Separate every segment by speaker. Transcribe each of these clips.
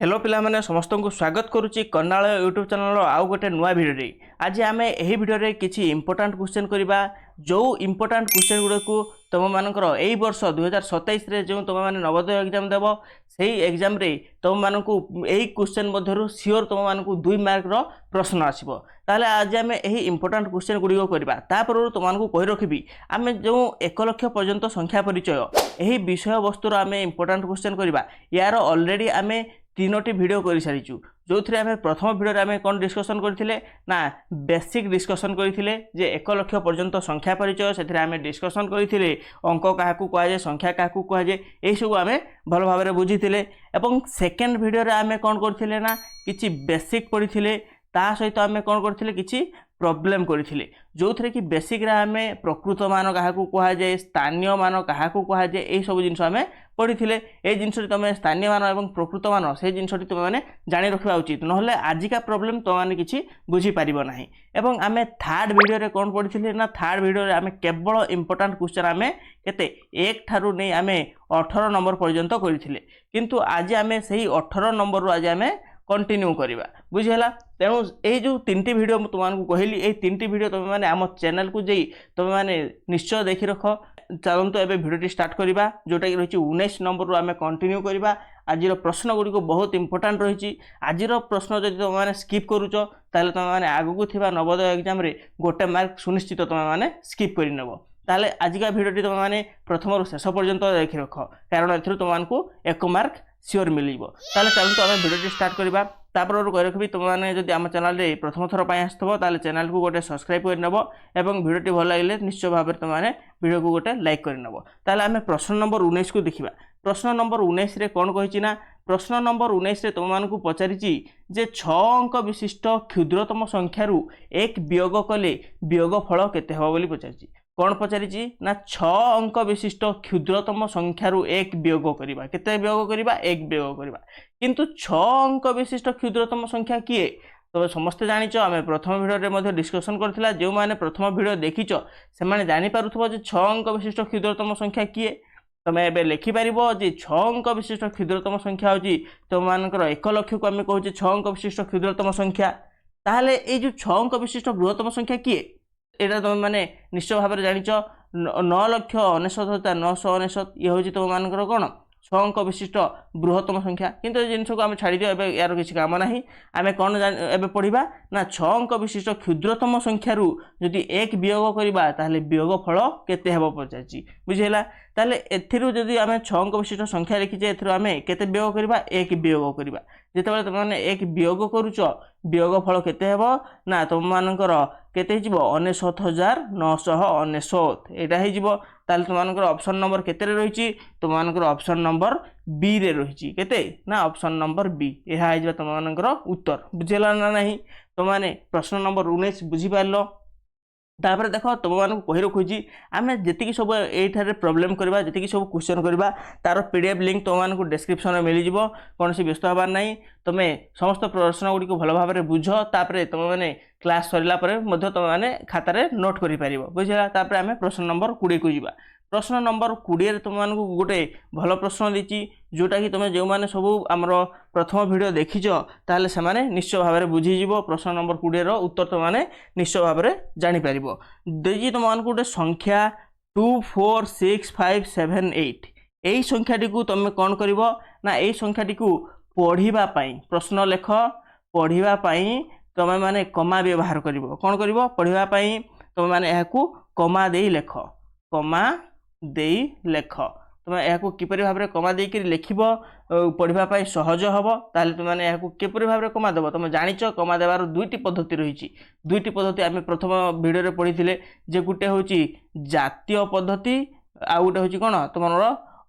Speaker 1: Hello पिला माने समस्त को स्वागत करुच्ची कर्णालय यूट्यूब चैनल आउ गोटे नुआ भिडियो। आज आम यही भिडियो किसी इंपोर्टाट क्वेश्चन करवा जो इंपोर्टाट क्वेश्चन गुड़ा को तुम मानकर यही वर्ष 2027 जो तुम मैंने नवोदय एग्जाम देव से एग्जाम रे तुम मानक यही क्वेश्चन मध्य सियोर तुम मानक 2 मार्क प्रश्न आसो। ताले आज आम यही इंपोर्टाट क्वेश्चन गुड़िक करवा तापर तुमको कही रखी आम जो 1 लाख पर्यंत संख्या परिचय यही विषय वस्तुर आम इंपोर्टाट क्वेश्चन करवा यार ऑलरेडी आम 3टी वीडियो कर सारीचु जो थी आम प्रथम वीडियो आम कौन डिस्कसन करते ना बेसिक डिस्कसन करते जे 1 लाख पर्यंत संख्या परिचय से आम डिस्कसन करते अंक क्या कहुए संख्या क्या कहुए यही सब आम भल भाव बुझीते। एवं सेकेंड वीडियो आम कौन करते ना कि बेसिक पढ़ी ता सहित आम कौन करते कि प्रॉब्लम करते जो थे कि बेसिक आम प्रकृत मान क्या कहुए स्थानीय मान क्या कहुए यही सब जिन आम पढ़ी ये जिनस तुम स्थानीय मान और प्रकृत मान से जिनस तुम मैंने जाणी रखा उचित ना आजिका प्रॉब्लम तुम मैंने किसी बुझीपार ना। एवं आम थर्ड वीडियो कौन पढ़ी ना थर्ड वीडियो आम केवल इंपोर्टाट क्वेश्चन आम के 1 ठारू नहीं आम 18 नंबर पर्यंत करते किंतु आज आम से 18 नंबर रू आज आम कंटिन्यू करवा बुझीगला। तेणु ये जो 3टी वीडियो तुमको कहली ये 3टी वीडियो तुम मैंने आम चैनल को जाई तुम मैंने निश्चय देखी रख। चलते एवं भिडियो स्टार्ट करवा जोटा कि रही 19 नंबर रू आम कंटिन्यू करवा। आज प्रश्न गुड़ी बहुत इंपोर्टाट रही। आज प्रश्न जब तुम मैंने स्किप करुच ताले तुम मैंने आगू थिबा नवोदय एग्जाम रे गोटे मार्क सुनिश्चित तुम मैंने स्किप करनेब। ताले आजिका भिडियोटी तुम मैंने प्रथम शेष पर्यंत देखी रख कारण ए तुमको 1 मार्क सियोर मिल ताले चलते आम भिडियो स्टार्ट करवा। तापर कही रखी तुम मैंने जब आम चैनल रे प्रथम थर पर आसो ताले चैनल को गोटे सब्सक्राइब करनेब एवं भिडियोटी भल लगे निश्चय भाव में तुम मैंने वीडियो को गोटे लाइक करनेब। ताले आम प्रश्न नंबर 19 को देखा। प्रश्न नंबर 19 रे कौन कही ना प्रश्न नंबर 19 रे तुम मानक पचारि जे 6 अंक विशिष्ट क्षुद्रतम संख्यारू 1 वियोग कले वियोगफल केते हेबो बोली पचारि। कौन पचारि ना 6 अंक विशिष्ट क्षुद्रतम संख्यारू 1 वियोग करवा केते वियोग करवा 1 वियोग करवा किंतु 6 अंक विशिष्ट क्षुद्रतम संख्या किए तो समस्ते जानिच आम प्रथम वीडियो डिस्कसन करथिला जो माने प्रथम वीडियो देखिच से माने जानि पारुथबो जे 6 अंक विशिष्ट क्षुद्रतम संख्या किए तुम एबे लिखि पारिबो जे 6 अंक विशिष्ट क्षुद्रतम संख्या होची तुम मानकर 1 लाख को आम कहूचे 6 अंक विशिष्ट क्षुद्रतम संख्या। ताहले ए जो 6 अंक विशिष्ट बृहत्तम संख्या किए एटा तुम मैंने निश्चय भाव में जानिच 9,99,999 ये हूँ तुम मानकर कौन 6 अंक विशिष्ट बृहत्तम संख्या किंतु जिन को आम छाड़ दियो यार किसी काम ना आम कौन एबे पढ़ा ना 6 अंक विशिष्ट क्षुद्रतम संख्यारू जदि 1 वियोग करवा ताहले वियोग फल केते हेबो पचारि बुझेला। ताहले एथिरु जदि आम 6 अंक विशिष्ट संख्या लिखिचे एथिरु आम केते वियोग करवा 1 वियोग करवा जितेबाला तुम मैंने 1 वियोग करुच वियोग फल केते हेबो ना तुम मानकर केते हिजिबो 99,999 एटा हिजिबो। ताले तुम मानकर ऑप्शन नंबर केते रे रहिची तुम मानकर ऑप्शन नंबर बी रे रहिची केते ना ऑप्शन नंबर बी एहा हिजिबा तुम मानकर उत्तर बुझेला ना नहीं। तुम माने प्रश्न नंबर 19 बुझी पारलो। तापर देख तुम मानक कही रखुची आम जी सब ये प्रॉब्लम करवा जी सब क्वेश्चन करवा तार पीडीएफ लिंक तुम मानक डिस्क्रिप्शन में मिल जाव कौन सी व्यस्त हबार ना तुम समस्त प्रश्न गुड़ी भल भाव में बुझ तापर तुम मैंने क्लास सरला तुम मैंने खातार नोट कर बुझेगा। तापर आम प्रश्न नंबर 20 को जावा। प्रश्न नंबर 20 तुम मानक गोटे भल प्रश्न देती जोटा कि तुम जो मैंने सब आमर प्रथम वीडियो देखीच ताहले से माने निश्चय भाव में बुझीज प्रश्न नंबर 20 रो उत्तर तुम मैंने निश्चय भाव में जापर देखिए तुम मानक गोटे संख्या 246,578 यही संख्याटी को तुम कौन कर ना यही संख्याटी को पढ़ाई प्रश्न लेख पढ़ाई तुम मैंने कमा व्यवहार कर कौन कर पढ़ाई तुम मैंने यहाँ कमा दे लेख कमा दे लेख तुम यहाँ किपर भाव में कमा देकर लिख पढ़ाई सहज हम ताले तुम मैंने यहाँ किपर भाव में कमा देव तुम जाच कमा देवार 2टी पद्धति रही 2टी पद्धति आम प्रथम वीडियो पढ़ी जे गोटे हूँ जातीय पद्धति आउ गोटे हूँ कौन तुम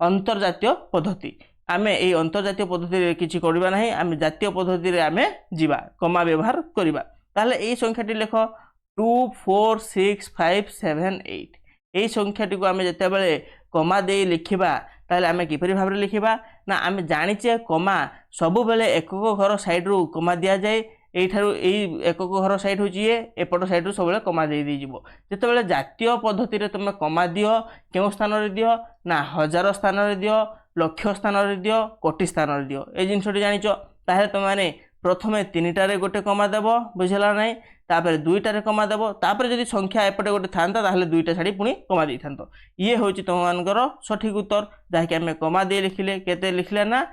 Speaker 1: अंतर्जातीय पद्धति। आम ये अंतर्जातीय पद्धति किसी करवा ना आम जातीय पद्धति आम जीवा कमा व्यवहार करवा। ताहले यही संख्याटी लेख 246,578 यही संख्याटी को आम जिते कमा दे लिखा ताहले आम किपरि भाव में लिखा ना आम जाचे कमा सबु बेले एकक घर साइड्रु कमा दि जाए यही एकक घर साइड हूँ ये एपट साइड्रु सब कमा दे जिते जातीय पद्धति तुम कमा दियो क्यों स्थान में दियो ना 1000 स्थान में दियो लक्ष स्थान में दियो कोटि स्थान में दियो ये जिनटी जानिच ताहे तुम मैंने प्रथमे 3टारे गोटे कमा देव बुझेगा ना तापर 2टारे कमा देव तापर जदि संख्या एपटे गोटे था 2टा छाड़ी पुणी कमा दे था ये हूँ तुम मानकर सठिक उत्तर जहाँकि आम कमा दे लिखिले केते लिखिले ना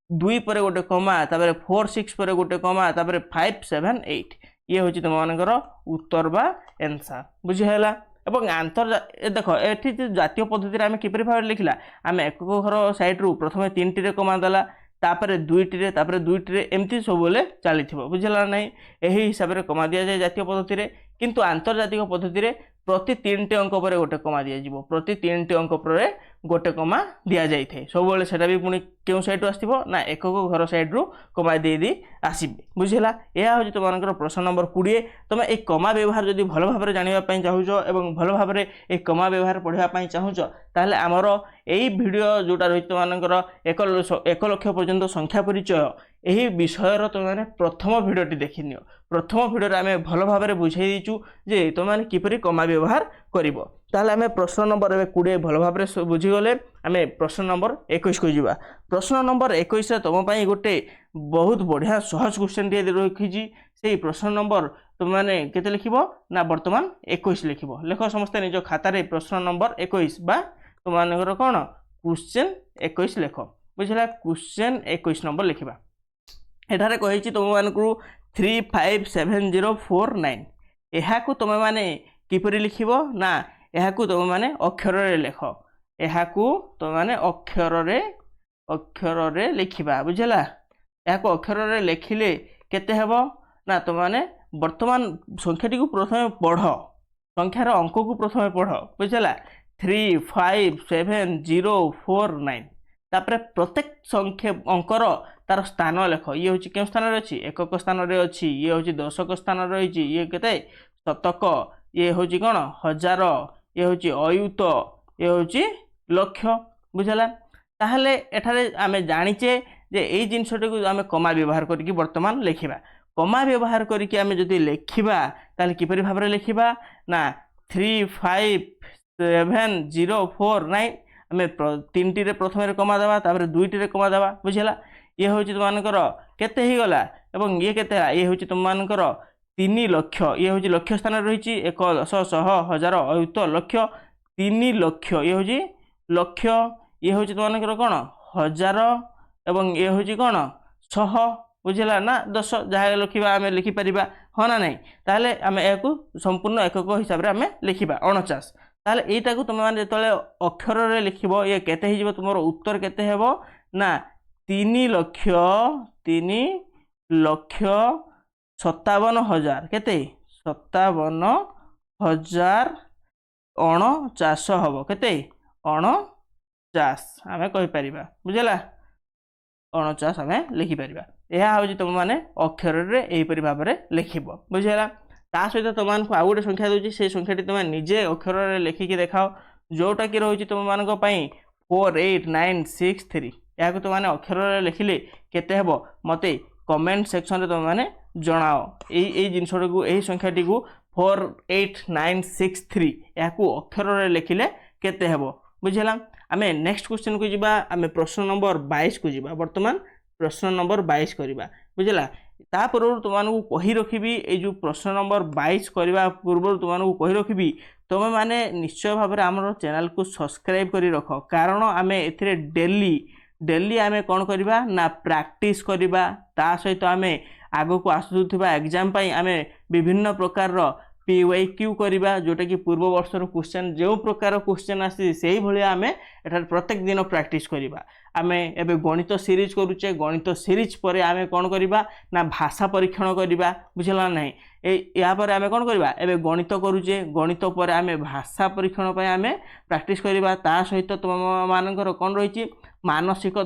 Speaker 1: 2 पर गोटे कमा तापर 4 6 पर गोटे कमा तापर 5 7 8 ये हूँ तुम मानकर उत्तर बा आंसर बुझीगला। एवं देख ये जातीय पद्धति आम किपर भाव लिखला आम एकक घर सैड्रु प्रथम 3टी कमा देला तापर 2टी तापर 2टी एमती सब चली बुझेगा ना यही हिसाब से कमा दि जाए जातीय पद्धति किंतु आंतर्जातिक पद्धति प्रति 3टी अंक पर गोटे कमा दिज्व प्रति 3टी अंक पर गोटे कमा दि जाए सब से भी पुणी क्यों सैड्रु आसो ना एकक घर सैड्रु कमा दे आसबे बुझेगा। यह हूँ तुम प्रश्न नंबर 20 तुम एक कमा व्यवहार जब भल भाव जानापी चाहूच और भल भाव एक कमा व्यवहार पढ़ाई चाहूच ताहले आमर यही वीडियो जोटा रही तुम 1 लाख पर्यंत संख्या परिचय यही विषय तुमने प्रथम भिडटी देखी नियो प्रथम भिडियो आम भल भाव बुझे दीचु जे तुमने किपरि कमा व्यवहार करिवो ताहले आम प्रश्न नंबर 20 भल भाव बुझीगले आम प्रश्न नंबर 21 को जीवा। प्रश्न नंबर 21 तुम गोटे बहुत बढ़िया सहज क्वेश्चन टे रखी से प्रश्न नंबर तुमने केते लिखिबो ना वर्तमान 21 लिखिबो लेख समस्त निज खातार प्रश्न नंबर 21 बा तुमनकर कौन क्वेश्चन 21 लेख बुझला क्वेश्चन 21 नंबर लिखिबा एठारे कहिछि तुम मानकु 357049 एहाकु तुम माने किपरि लिखिबो ना एहाकु तुम माने अक्षर रे लेख एहाकु तुम माने अक्षर रे लिखिबा बुझला एहाकु अक्षर रे लिखिले केते हेबो ना तुम माने वर्तमान संख्याटी को प्रथमे पढ़ संख्यार अंक को प्रथमे पढ़ बुझला 357049 तापर प्रत्येक संख्या अंकर तार स्थान लेख ये हूँ क्यों स्थान अच्छी एकक स्थान अच्छी ये हूँ दशक स्थान रही ये केते शतक ये हूँ कौन हजार ये हूँ अयुत ये हूँ लक्ष बुझला ताहले एठारे आमे जानिचे जे एई जिनसटी को आमे कमा व्यवहार करके वर्तमान लिखिबा कमा व्यवहार करके आमे जदि लिखिबा ताहले किपरि भाबरे लिखिबा ना 357049 आमे 3टी रे प्रथम रे कमा देबा तापर 2टी रे कमा देबा बुझला ये हूँ तुम मानकर केते ही गला एवं ये केते ये हूँ तुम मानकर 3 लक्ष ये हूँ लक्ष स्थान रही 1 10 100 1000 अयुत लक्ष 3 लक्ष ये हूँ लक्ष ये हूँ तुम मानकर कौन हजार एवं ये हूँ कौन 100 बुझला ना 10 जहाँ लिखा आम लिखिपर हाँ ना नहीं ताहले आम या संपूर्ण एकक हिसाब से आम लिखा 49 ताहले एटा को तुम मैंने जो अक्षर रे लिखिब ये केते ही तुम उत्तर केते हेबो ना 3,57,000 केते 57,049 हम केते 49 आम कहीपर बुझला 49 आम लिखिपर यह हूँ तुम मैंने अक्षर रे यहीपरि भाव में लिखब बुझेगा ता सहित तुमको आउ गोटे संख्या दूसरी से संख्याटी तुम निजे अक्षर रे लिखिकी देखाओ जोटा कि रही तुम मान 48963 या तुमने अक्षर रे लिखिले केते हेबो मते कमेंट सेक्शन रे तुम मैंने जनाओ यही जिनसटी को यही संख्याटी को 48963 या अक्षर रे लिखिले केते हेबो बुझेला। आम नेक्स्ट क्वेश्चन को जीवा आम प्रश्न नंबर 22 को जीवा वर्तमान प्रश्न नंबर 22 करवा बुझला ता पूर्व तुमको कही रखी ये जो प्रश्न नंबर 22 करने पूर्व तुमको कही रखी तुम मैंने निश्चय भाव में आम चैनल को सब्सक्राइब कर रख कारण आम ए डेली आम कौन करवा ना प्रैक्टिस करवा ता सहित आम आग को आसूबा एग्जाम आम विभिन्न प्रकार PYQ करवा जोटा कि पूर्व वर्षर क्वेश्चन जो प्रकार क्वेश्चन आसी आम एठार प्रत्येक दिन प्रैक्टिस करवा आम एबे गणित सीरीज करुचे गणित सीरीज पर आम कौन करवा ना भाषा परीक्षण करवा बुझला ना या पर आम कौन करवा एबे गणित करुचे गणित पर आम भाषा परीक्षण पर आम प्रैक्टिस करवा ता सहित तुम मानकर कौन रही मानसिक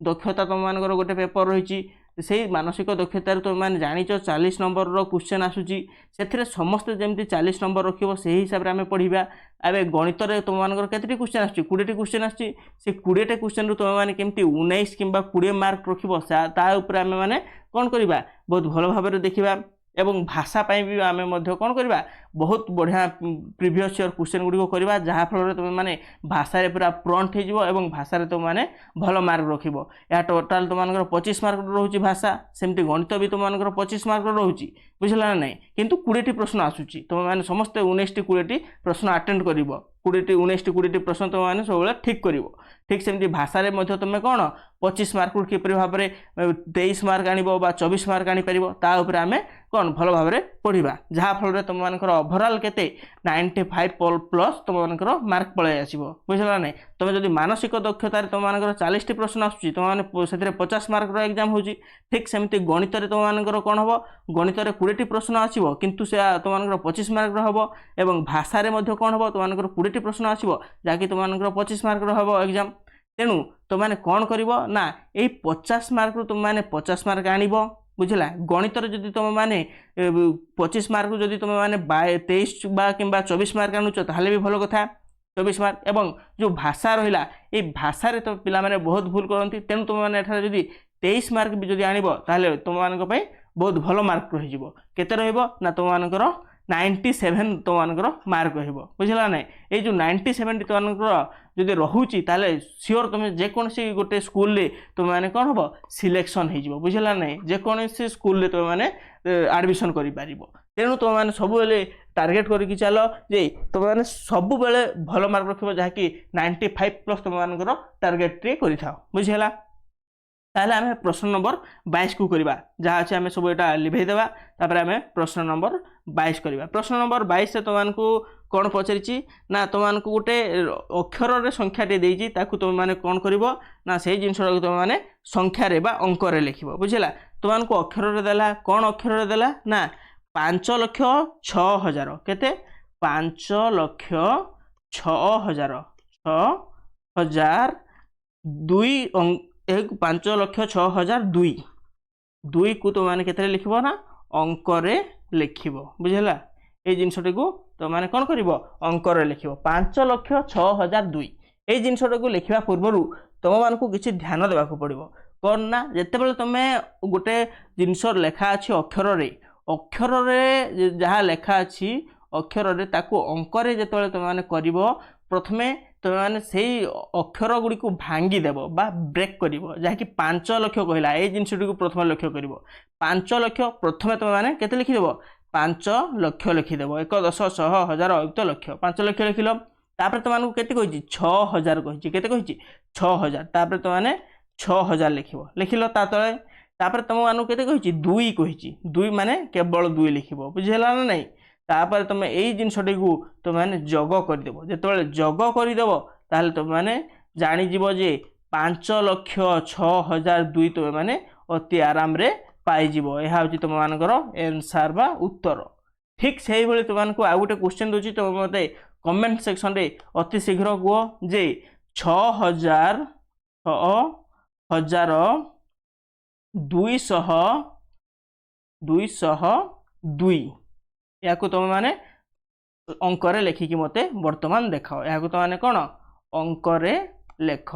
Speaker 1: दक्षता तुम मानकर गोटे पेपर रही से मानसिक दक्षतार तुम मैंने जानिच 40 नंबर क्वेश्चन आसूची से समस्त जमी 40 नंबर रखिब से हिसाब से आम पढ़ा एवं गणित तुम मानकर केते क्वेश्चन आसुची 20टी क्वेश्चन आसुची से 20टा क्वेश्चन तुम मैंने केमती 19 किंबा 20 मार्क रखिब ताऊपर आम मैंने कौन करवा बहुत भल भाव देखा एवं भाषा भी आम कौन करवा बहुत बढ़िया प्रीवियस ईयर क्वेश्चन गुड़ी करवा जहाँफल तुम मैंने भाषा पूरा फ्रंट हो भाषा तुम मैंने भल मार्क रखिब या टोटाल तुम 25 मार्क रोचे भाषा सेमती गणित भी तुम 25 मार्क रोचे बुझल ना नहीं किंतु 20 प्रश्न आसूची तुम मैंने समस्त 19 20 प्रश्न अटेंड कर 20 19 20 प्रश्न तुम मैंने सब ठीक कर ठीक सेमती भाषा तुम कौन 25 मार्क किपर भाव में 23 मार्क आण 24 मार्क आनीपर आम कौन भल भाव में पढ़ा जहाँफल तुम मानकर ओभरऑल केते 95 प्लस तुम मानकर मार्क पलि आसो बुझल ना तुम जब मानसिक दक्षतार तुम मानकर 40 प्रश्न आसूँ तुम मैंने 50 मार्क एग्जाम हो ठीक सेमती गणित तुम मानकर कौन हम गणित 20 प्रश्न आसो किंतु से तुम मानकर 25 मार्क हम और भाषा कौन हम तुम मानकर 20 प्रश्न आसो जहाँकि तुम मानकर 25 मार्क हम एग्जाम तेणु तुम मैंने कौन कर ना यही 50 मार्क तुम मैंने 50 मार्क आण बुझला गणित जदि तुम मैंने 25 मार्क जदि तुम मैंने 23 कि 24 मार्क आणुच ताहले भी भल कथा 24 मार्क एवं जो भाषा रहा ये भाषा तो पिला माने बहुत भूल करती तेणु तुम मैंने जदि 23 मार्क भी जदि आण ताहले तुम मानक बहुत भल मार्क रही केते ना तुम मानकर 97 तुम मानकर मार्क बुझला ना ये जो 97 तुम मानकर जदि रोचे ताले सियोर तुम जेकोसी गोटे स्कूल तुम मैंने कौन हम सिलेक्शन हो बुझला ना जेकोसी स्कूल तुम मैंने एडमिशन कर तेणु तुम मैंने सब टार्गेट करके चल जे तुम मैंने सब बेले भल मार्क रख जहाँकि 95 प्लस तुम मानकर टार्गेट कर बुझेगा ताहले आम प्रश्न नंबर 22 को करवा जहाँ अच्छे आम सब यहाँ लिभेदेवा तापर आम प्रश्न नंबर 22 करवा प्रश्न नंबर 22 से तुमको कौन पचारि ना तुमको गोटे अक्षर संख्याटे देती तुम मैंने कौन कर ना से जिन तुम मैंने संख्यारे बा अंकरे लिख बुझेगा तुमको अक्षर देला कौन अक्षर देला ना 5,06,000 केते 5,06,000 2 एक 5,06,002 2 को तुम मैंने केते लिखब ना अंकरे लिखब बुझेगा ये जिनसटी को तुम मैंने कौन कर अंकरे लिखब 5,06,002 ये जिनसटा को लिखा पूर्व तुम मानक किसी ध्यान देवाक पड़ो कौन ना जिते तुम गोटे जिनस लेखा अच्छी अक्षर जहाँ लेखा अच्छी अक्षर अंकरे जिते तुम मैंने कर प्रथमे तुम मैंने से अक्षर गुड़ी को भांगीदेव बा ब्रेक कर जहाँकि 5 लाख कहला ये जिनटी को प्रथम लक्ष्य कर 5 लाख प्रथमे तुम मैंने केते लिखिदेव 5 लाख लिखिदेव 1 10 100 1000 अयुक्त लक्ष 5 लाख लिखिल तापर तुमको केते कही 6,000 कही केते कही 6,000 तापर तुम मैंने 6,000 लिखिल तापर तुम मानू केते कही 2 कही 2 माने केवल 2 लिखिब बुझेला ना नहीं तापर तुम यही जिनटी को तुम मैंने जग करदेव जो जग करदेव ताहले तुम मैंने जानीज जे 5,06,002 तुम मैंने अति आराम रे पाइज यह हूँ तुम मानकर एनसार बा उत्तर ठीक से ही तुमको आउ गोटे क्वेश्चन दूसरी तुम मत कमेंट सेक्शन रे अति शीघ्र कह जे 6,000 या तुम माने अंकरे लेखिकी मते वर्तमान देखाओ या तुम माने कौन अंकरे लेख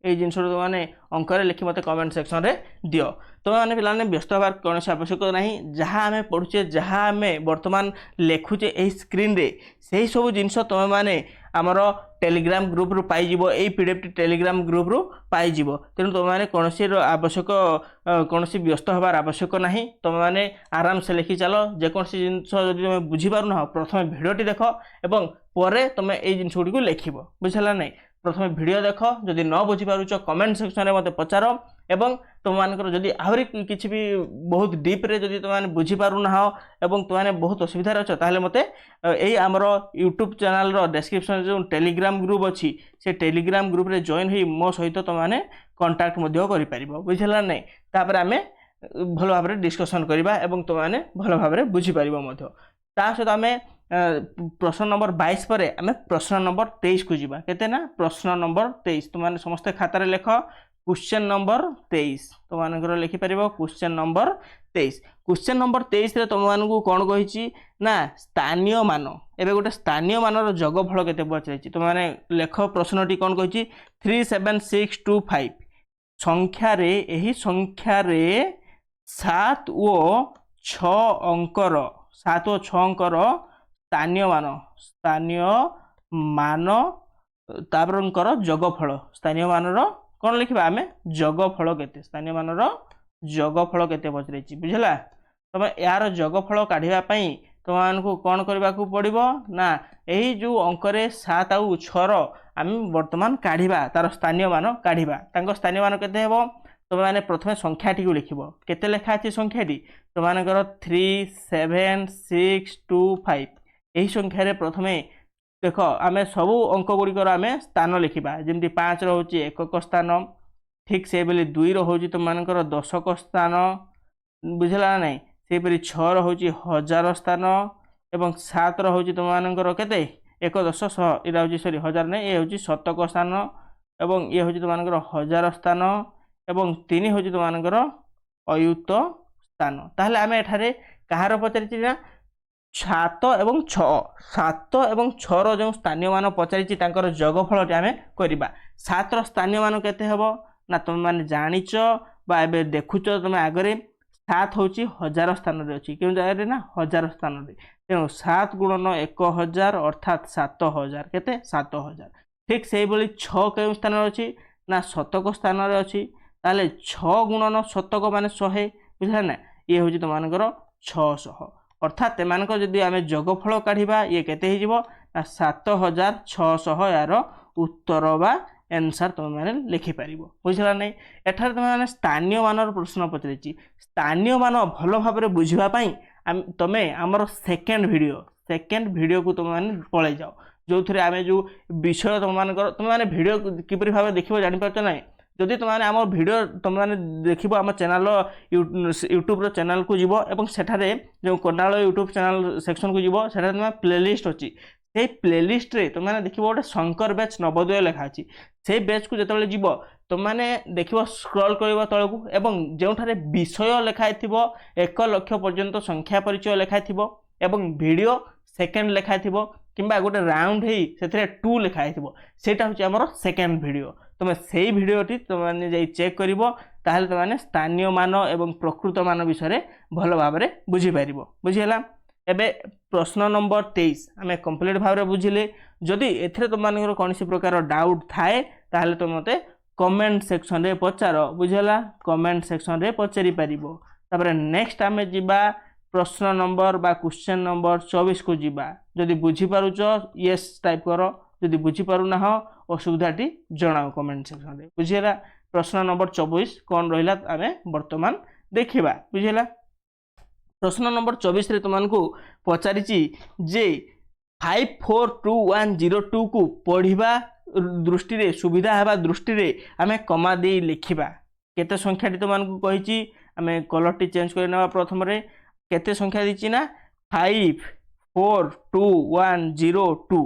Speaker 1: ये जिन तुम मैंने अंकरे लिखि मत कमेंट सेक्शन रे दियो तुम मैंने पे व्यस्त हबार कौन आवश्यक नहीं जहाँ आम पढ़ुचे जहाँ आम बर्तमान लिखुचे यही स्क्रीन रे से ही सब जिनस तुम मैंने आमर टेलीग्राम ग्रुप रु पाइज यही पीडीएफ टेलीग्राम ग्रुप रु पाइज तेणु तुम मैंने कौन आवश्यक कौन व्यस्त हबार आवश्यक नहीं तुम मैंने आराम से लिखि चल जेकोसी जिनस जब तुम बुझीपार ना प्रथम भिडियोटी देख और पर तुम ये जिनस गुड़ी लिख बुझला नहीं प्रथम वीडियो देख जदि न बुझीपारुच कमेंट सेक्शन में मत पचार एवं तुम मानकर जदि आहरी किसी भी बहुत डीप रे जदि तुम बुझीपारुना एवं तुमने बहुत असुविधा अच्छ ताहले मते यही आमर यूट्यूब चैनल रो डिस्क्रिप्शन जो टेलीग्राम ग्रुप अच्छी से टेलीग्राम ग्रुप रे जॉइन हो मो सहित तुमने कांटेक्ट कर बुझला नहीं तापर आम भल भाव डिस्कसन करवा एवं तुमने भल भाव बुझीपार सहित आम प्रश्न नंबर 22 पर आम प्रश्न नंबर 23 को जीवा केते ना प्रश्न नंबर 23 तुमने समस्त खातार लेख क्वेश्चन नंबर 23 तुम लिखिपर क्वेश्चन नंबर 23 क्वेश्चन नंबर 23 तुमको कौन कही ना स्थानीय मान एवं गोटे स्थानीय मानर जगफल केते पचार तुमने लेख प्रश्नटी कौन कही 37625 संख्यार यही संख्यार 7 और 6 अंकर 7 और 6 अंकर ସ୍ଥାନୀୟ ମାନ ତାପରଙ୍କର ଯୋଗଫଳ ସ୍ଥାନୀୟ ମାନର କ'ଣ ଲେଖିବା ଆମେ ଯୋଗଫଳ କେତେ ସ୍ଥାନୀୟ ମାନର ଯୋଗଫଳ କେତେ ପଚାରିଛି ବୁଝିଲା। ତମେ ଏହାର ଯୋଗଫଳ କାଢ଼ିବା ପାଇଁ ତୁମମାନଙ୍କୁ କ'ଣ କରିବାକୁ ପଡ଼ିବ ନା ଏହି ଯେଉଁ ଅଙ୍କରେ 7 ଆଉ 6ର ଆମେ ବର୍ତ୍ତମାନ କାଢ଼ିବା ତାର ସ୍ଥାନୀୟ ମାନ କାଢ଼ିବା। ତାଙ୍କ ସ୍ଥାନୀୟ ମାନ କେତେ ହେବ ତୁମେମାନେ ପ୍ରଥମେ ସଂଖ୍ୟାଟିକୁ ଲେଖିବ। କେତେ ଲେଖା ଅଛି ସଂଖ୍ୟାଟି ତୁମମାନଙ୍କର 3 7 6 2 5 ଏହି ସଂଖ୍ୟାରେ ପ୍ରଥମେ देख आम सबू अंक गुड़िकर आम स्थान लिखा जमी 5 रोचे एकक स्थान ठीक से बोली 2 रोच तुम मानकर दशक स्थान बुझला ना सेपरी 6 रोचे 1000 स्थान एवं 7 रोचे तुम मानकर केते 1/10 यहाँ हूँ सरी 1000 नहीं ये हूँ शतक स्थान एवं ये हूँ तुम मानकर 1000 स्थान एवं 3 हूँ तुम मानकर अयुत स्थान। ताहले आम एठारे कहार पचारि ना 7 एवं 6 जो स्थानीय मान पचारि जोगफल आम करवा। 7 स्थानीय मान केते हेबो ना तुम माने जानिच बा एबे देखुच तुम आगे 7 हूँ 1000 स्थान रे अछि क्यों जगह ना 1000 स्थान रे तेणु 7 गुणन 1000 अर्थात 7000 केते 7000 ठीक से बोली 6 के स्थान रे अछि ना शतक स्थान रे अछि ताले 6 गुणन शतक माने 100 बुझला ना ये हूँ तुम मानकर 600 अर्थात एमानक जदि आम जोगफल काढ़ा ये केते हो 7600 यार उत्तर बा आंसर तुम मैंने लिखिपार बुझला नहीं। एठार तुम मैंने स्थानीय मान प्रश्न पचारि स्थानीय मान भल भाव में बुझापी तुम्हें आमर सेकेंड वीडियो को तुम मैंने पलि जाओ जो थे आम जो विषय तुम मानकर तुम मैंने वीडियो किपरि भाव देखिए जापार ना जदि तुम मैंने आम वीडियो तुम मैंने देखो आम चैनल यूट्यूब चैनल को जीव एवं सेठारे जो कर्नाल यूट्यूब चैनल सेक्शन को जीव सेठारे तुम प्लेलिस्ट अच्छी से प्लेलिस्ट रे तुम मैंने देखो गोटे शंकर बैच नवोदय लिखा अच्छी से बैच को जो जीव तुम मैंने देख स्क्रॉल कर तलू एवं जो विषय लिखाई 1 लाख पर्यंत संख्या परिचय लिखाई एवं वीडियो सेकेंड लिखाई किंबा गोटे राउंड से 2 लिखाई सेटा हूँ आम सेकेंड वीडियो तुम से भिडटी तुम मैंने चेक कर तुम स्थानीय मान एवं प्रकृत मान विषय भल भाव में बुझीपार बुझीगला। एबे प्रश्न नंबर 23 आम कंप्लीट भाव में बुझिले जदि एथिरे तुम मानकर कौन प्रकार डाउट थाए ताहले तुम मते कमेंट सेक्शन रे पचार बुझीगला कमेंट सेक्शन रे पचारि पारिबो। तापर नेक्स्ट आम जीवा प्रश्न नंबर बा क्वेश्चन नंबर 24 को जीवा जदि बुझी पारुच यस टाइप कर जदि बुझी पारु ना असुविधाटी जनाओ कमेंट सेक्शन रे बुझीगला। प्रश्न नंबर 24 कौन रहिला आमे वर्तमान देखिबा बुझीगला। प्रश्न नंबर 24 रे तुमको पचारि जे 542102 को पढ़िबा दृष्टि रे सुविधा हेबा दृष्टि रे आमे कमा दे लिखिबा केते संख्याटी तुमको कहिची आमे कलरटी चेंज कर नेबा प्रथम रे केते संख्या दीची ना 542102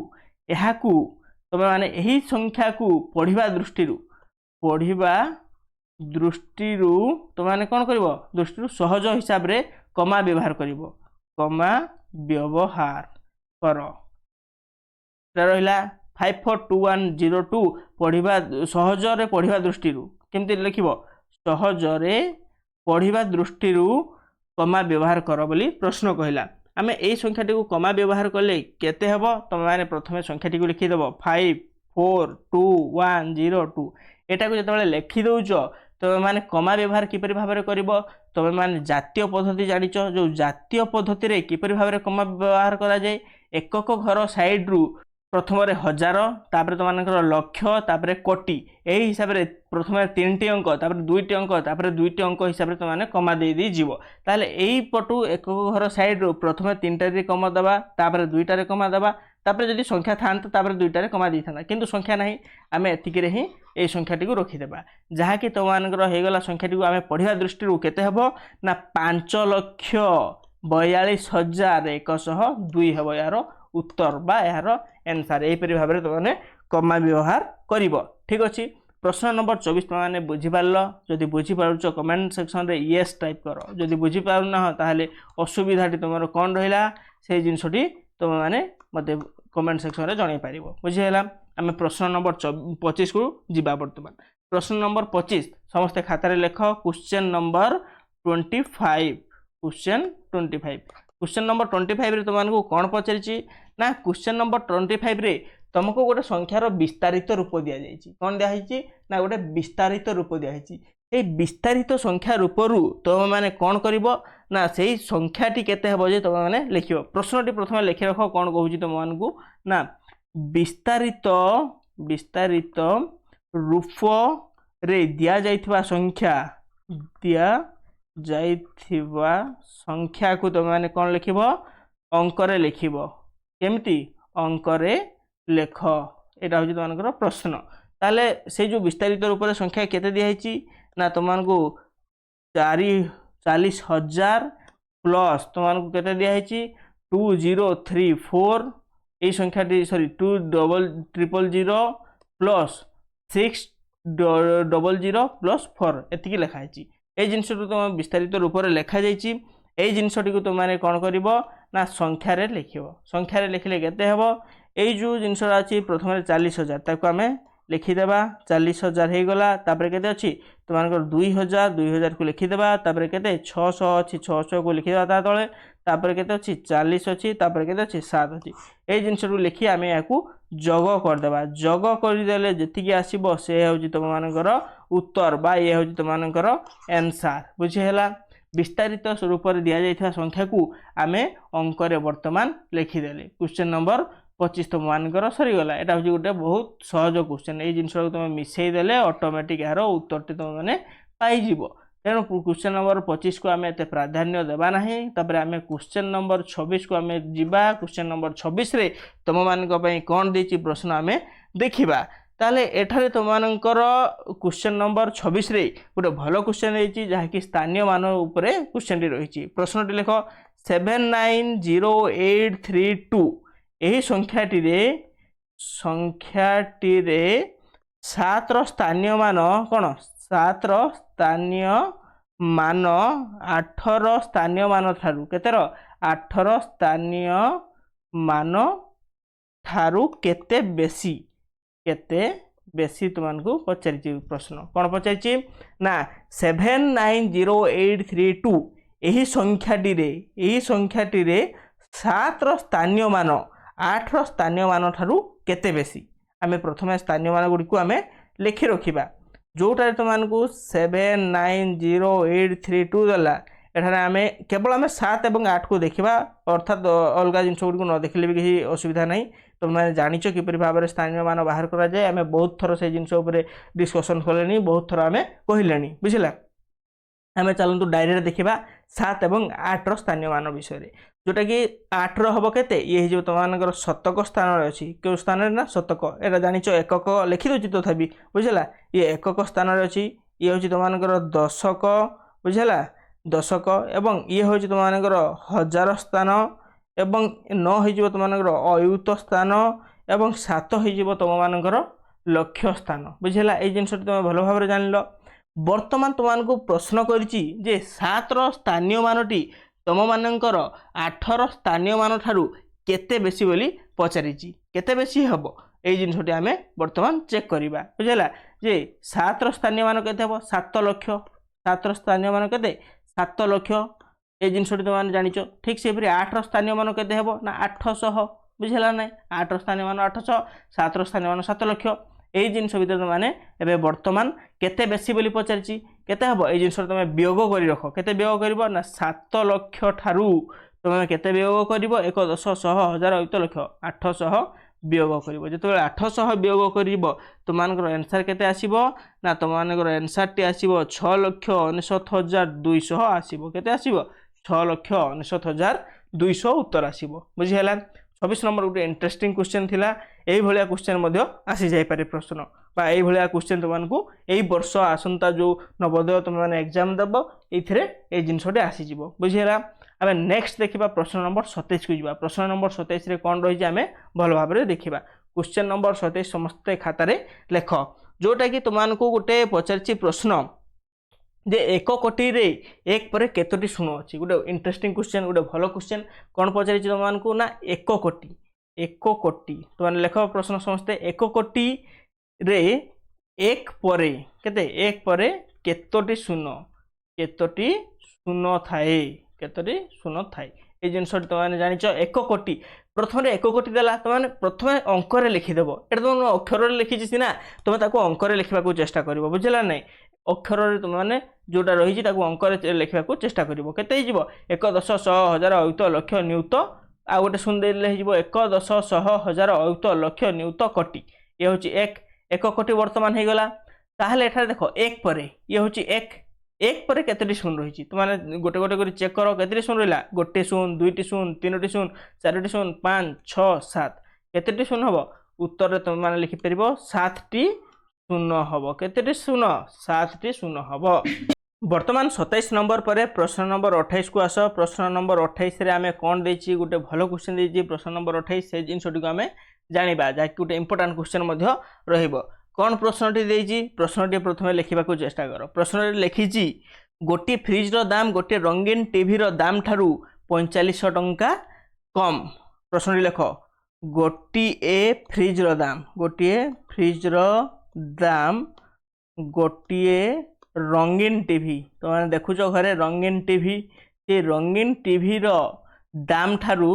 Speaker 1: एहाकू तुम माने यही संख्या को पढ़िबा दृष्टि तुम माने कौन कर दृष्टि सहज हिसाब रे कमा व्यवहार कमा व्यवहार कर रहा 542102 पढ़िबा सहज रे पढ़िबा दृष्टि केमती लिख सहज रे पढ़िबा दृष्टि कमा व्यवहार कर बोली प्रश्न कहला। आम यही संख्याटी को कमा व्यवहार कले केते हेबो तुम माने प्रथमे संख्याटी को लिखिदेव 542102 एटा को जतबेले लिखि दउछ तुम माने कमा व्यवहार किपरि भाव में करिवो तुम माने जातीय पद्धति जानिच जो जातीय पद्धति रे किपरि भाव में कमा व्यवहार करा जाय एकक घर साइड रु प्रथम 1000 तापर तुम मानकर लक्ष तापर कोटी यही हिसाब रे प्रथम 3टी अंक तापर 2टी अंक तापर 2टी अंक हिसाब रे तुम माने कमा दे दी जीवो ताले एई पटु एकक घर साइड रु प्रथम 3टा रे कमा दबा तापर 2टा रे कमा दबा तापर जदि संख्या थांत तापर 2टा रे कमा दी थांता किंतु संख्या नहीं आम एतिक रे ही ए संख्याटी को रखिदेबा जहाँकि तुम मानकर हो गला संख्याटी को आम पढ़िया दृष्टि केते हेबो ना 5,42,102 हेबो यार उत्तर बा यार आंसर एपरि भाव में तुमने कमा व्यवहार करिवो ठीक अच्छे। प्रश्न नंबर 24 तुमने बुझीपार जदि बुझीपारुच कमेंट सेक्शन रे येस टाइप कर जदि बुझीपार ना ताहले असुविधाटी तुम कौन रहा से जिनसटी तुम मैंने मत कमेंट सेक्शन रे जणाई पारिबो बुझीगला। आम प्रश्न नंबर 25 को जीवा वर्तमान प्रश्न नंबर 25 समस्त खातार लेख क्वेश्चन नंबर 25 क्वेश्चन नंबर 25 रे तुमको कौन पचारि ना क्वेश्चन नंबर 25 रे तुमको गोटे संख्यार विस्तारित रूप दि जाइए कौन दिखाई ना गोटे विस्तारित रूप दिखाई ये विस्तारित संख्या रूपरू तुम मैंने कौन कर ना से संख्याटी केते हम तुम मैंने लिख प्रश्नटी प्रथम लिखि रख कौन कहूँ तुमको ना विस्तारित विस्तारित रूप रे दिया जाइथिबा संख्या को तुम मैंने कौन लिख अंकरे लिख केमती अंकरे लेख यहाँ हूँ तुम प्रश्न ताले से जो विस्तारित रूप से संख्या केते दिखाई ना तुमको 40,000 प्लस तुमको केते दिखाई 2034 ये संख्याटी सॉरी 2,000 प्लस 6,000 प्लस 4 एतिकी लिखाई ये जिनस तुम विस्तारित रूप से लिखा जाइए यही जिनसटी को तुमने कौन कर ना संख्यार लिख संख्यार लिखले केते हम यही जो जिनसा अच्छी प्रथम 40,000 ताको आम लिखिदेबा 40,000 हो गला तापर केते अच्छी तुमको 2,000 को लिखिदेबा तापर केते 600 अच्छी 600 को लिखिदेबा ता तले तापर केते अच्छी 40 अच्छी तापर केते अच्छी 7 अच्छी ये जिनस लिखि आम या जग करदेबा जग करदेले जी आसब से हूँ तुम मानकर उत्तर बा ये हूँ तुम मानकर आंसर बुझीगला विस्तारित स्वरूप दि जाइए संख्या को आम अंकरे वर्तमान लिखिदेले क्वेश्चन नंबर 25 तुम मानकर सरीगला यहाँ हूँ गोटे बहुत सहज क्वेश्चन ये जिनस तुम मिसईदेले ऑटोमेटिक यार उत्तर तुम मैंने पाइज तेणु क्वेश्चन नंबर 25 को आम एत प्राधान्य देवा ना आम क्वेश्चन नंबर 26 को आम जा क्वेश्चन नंबर 26 रे तुम मान कौन देती प्रश्न आम देखा ताले एठारे तुमकर क्वेश्चन नंबर 26 रे गोटे भल क्वेश्चन रही जहाँकि स्थानीय मान उपरे क्वेश्चन रही प्रश्नटी लिख 790832 यही संख्याटी 7 स्थानीय मान कौन 7 स्थानीय मान 8 स्थानीय मान ठारू केतेर 8 स्थानीय मान ठारू केते बेसी तुमको पचारि प्रश्न कौन पचारि ना 790832 यही संख्याटी 7 स्थानीय मान 8 स्थानीय मान ठारू केते बेसी आम प्रथम स्थानीय मान गुड़ी को आम लिखि रखा जोटार तुमको 790832 देला एठारे आम केवल आम 7 और 8 को देखा अर्थात अलग जिन गुड़ी न देखले भी किसी असुविधा नहीं तुमने जानिच किपरि भाव में स्थानीय मान बाहर करा जाए आम बहुत थर से जिन डिस्कसन कले बहुत थर आम कहले बुझला आम चलतु डायरी देखा 7 और 8 स्थानीय मान विषय जोटा कि 8 हम के ये हो तुम शतक स्थान अच्छी क्यों स्थान ना शतक यहाँ जानिच एकक लिखिदे तथापि बुझला ये एकक स्थान अच्छी ये हूँ तुमको दशक बुझला दशक एवं ये हूँ तुमको हजार स्थान एवं 9 हो तुमको अयुत स्थान एवं 7 हो तुम मानकर लक्ष्य स्थान बुझला ये जिनस तुम भल भाव जान बर्तमान तुमको प्रश्न करिछि जे 7 स्थानीय मानटी तुम मानकर 8 स्थानीय मान ठारू केते बेसी बोली पचारि केते बेसी हम ये जिनसटी आम बर्तमान चेक करवा बुझला जे 7 स्थानीय मान केते हम 7 लक्ष 7 स्थानीय मान केते 7 लक्ष ये जिनसटी तुम जानिच ठीक से 8 स्थानीय मान केते हम ना 800 बुझला ना 8 स्थानीय मान 800 7 स्थानीय मान 7 लक्ष यही जिनस भर तुमने बर्तमान केते बेसी बोली पचारि केते हम ये जिनस तुम वियोग कर रख केते वियोग कर ना 7 लक्ष ठारू तुम केते वियोग कर 1 10 100 1000 1 लक्ष 800 वियोग कर जो 800 वियोग कर तुम आंसर केते आसीबो ना तुम आंसर टी आसीबो 6,69,200 आसीबो केते आसीबो 6,69,200 उत्तर आसीबो बुझिहला 26 नंबर गोटे इंटरेस्टिंग क्वेश्चन थिला यही भाया क्वेश्चन आसी जापे प्रश्न यही भाया क्वेश्चन तुमको यही वर्ष आसंता जो नवोदय तुम मैंने एग्जाम देव ये जिनसटे आसीज बुझीगला आम नेक्स्ट देखा प्रश्न नंबर 27 को जावा प्रश्न नंबर 27 रे कौन रही आम भल भाव में देखा क्वेश्चन नंबर 27 समस्ते खातार लेख जोटा कि तुमको गोटे पचारि प्रश्न जे 1 कोटी रे 1 पर केतोटी शून्य अच्छी गोटे इंटरेस्टिंग क्वेश्चन गोटे भल क्वेश्चन कौन पचारि तुमको ना 1 कोटी तुम लेख प्रश्न समस्ते 1 कोटी रे 1 पर केते 1 पर केतोटी शून्य थाए ये जिनस तुम जानिच 1 कोटी प्रथम 1 कोटी देला तुम प्रथम अंकर लिखिदेव एटा तुम अक्षर लिखी सीना तुम अंकर लिखा चेष्टा कर बुझला ना अक्षर तुमने जोटा रही अंकर लिखा चेष्टा कर केते 1 10 100 1000 अयुत लक्ष नियुत आ गोटे सुनदेले 1 10 100 1000 अयुत लक्ष नियुत कोटी ये हूँ 1 कोटी वर्तमान हो गला ताहले एठारे देखो 1 पर ये हूँ 1 पर केतोटी शून्य रही तुमने गोटे गोटे कर चेक कर केतोटी शून्य रहा गोटे शून्य दुईटी शून्य तीनोटी शून्य चारोटी शून्य 5 6 7 केतोटी शून्य हम उत्तर तुमने लिखिपर 7टी शून्य हम केतोटी शून्य 7टी शून्य हम वर्तमान 27 नंबर पर प्रश्न नंबर 28 को आस प्रश्न नंबर 28 रे आमे कौन देछि गोटे भलो क्वेश्चन देछि प्रश्न नंबर 28 से जिनसटी को आमे जानिबा जाकि गोटे इंपोर्टेंट क्वेश्चन मध्य रहिबो कौन प्रश्नटी देछि प्रश्नटी प्रथमे लिखिबा को चेष्टा करो प्रश्न रे लिखिछि गोटे फ्रिज रो दाम गोटे रंगीन टीवी रो दाम ठारू 4500 टंका कम प्रश्नटी लेख गोटे फ्रिज रो दाम गोटे फ्रिज रो दाम गोटे रंगीन टीवी तुम देखुच घरे रंगीन टीवी से रंगीन टीवी रो दाम ठारू